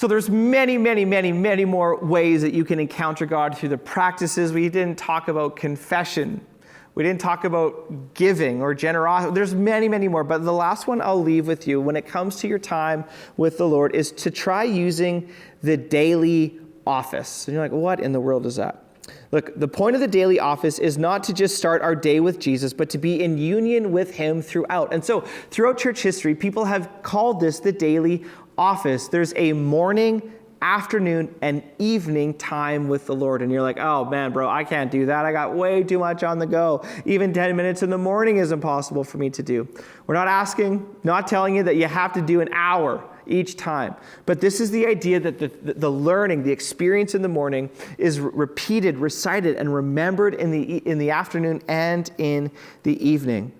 So there's many, many, many, many more ways that you can encounter God through the practices. We didn't talk about confession. We didn't talk about giving or generosity. There's many, many more. But the last one I'll leave with you when it comes to your time with the Lord is to try using the daily office. And you're like, what in the world is that? Look, the point of the daily office is not to just start our day with Jesus, but to be in union with him throughout. And so throughout church history, people have called this the daily office. There's a morning, afternoon, and evening time with the Lord. And you're like, oh man, bro, I can't do that. I got way too much on the go. Even 10 minutes in the morning is impossible for me to do. We're not telling you that you have to do an hour each time. But this is the idea that the learning, the experience in the morning is repeated, recited, and remembered in the afternoon and in the evening.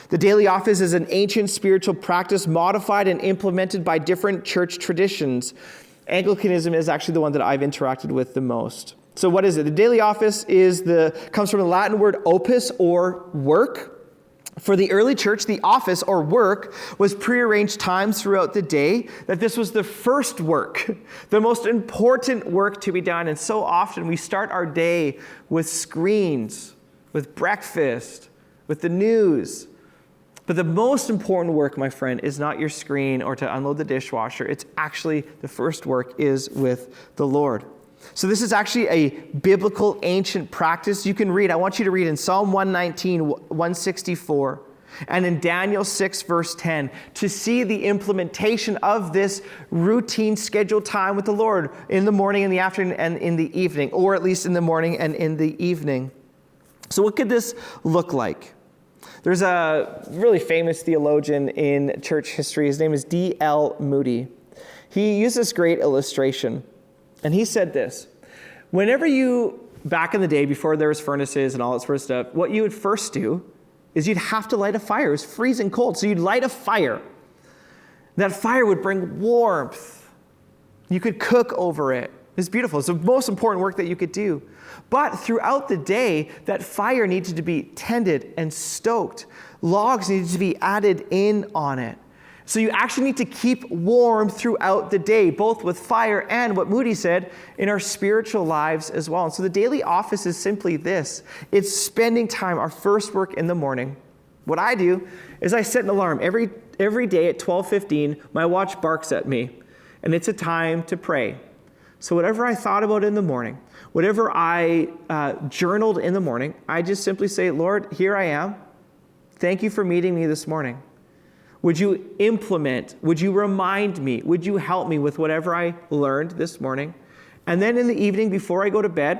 The daily office is an ancient spiritual practice modified and implemented by different church traditions. Anglicanism is actually the one that I've interacted with the most. So what is it? The daily office comes from the Latin word opus, or work. For the early church, the office or work was prearranged times throughout the day, that this was the first work, the most important work to be done. And so often we start our day with screens, with breakfast, with the news. But the most important work, my friend, is not your screen or to unload the dishwasher. It's actually the first work is with the Lord. So this is actually a biblical ancient practice. You can read, I want you to read in Psalm 119, 164, and in Daniel 6, verse 10, to see the implementation of this routine scheduled time with the Lord in the morning, in the afternoon, and in the evening, or at least in the morning and in the evening. So what could this look like? There's a really famous theologian in church history. His name is D.L. Moody. He used this great illustration. And he said this: whenever back in the day, before there was furnaces and all that sort of stuff, what you would first do is you'd have to light a fire. It was freezing cold. So you'd light a fire. That fire would bring warmth. You could cook over it. It's beautiful. It's the most important work that you could do. But throughout the day, that fire needed to be tended and stoked. Logs needed to be added in on it. So you actually need to keep warm throughout the day, both with fire and, what Moody said, in our spiritual lives as well. And so the daily office is simply this. It's spending time, our first work in the morning. What I do is I set an alarm. Every day at 12:15, my watch barks at me, and it's a time to pray. So whatever I thought about in the morning, whatever I journaled in the morning, I just simply say, Lord, here I am. Thank you for meeting me this morning. Would you implement? Would you remind me? Would you help me with whatever I learned this morning? And then in the evening, before I go to bed,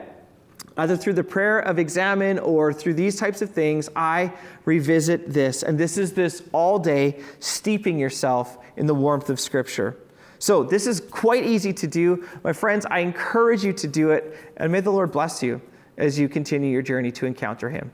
either through the prayer of examine or through these types of things, I revisit this. And this is this all day, steeping yourself in the warmth of Scripture. So this is quite easy to do. My friends, I encourage you to do it, and may the Lord bless you as you continue your journey to encounter him.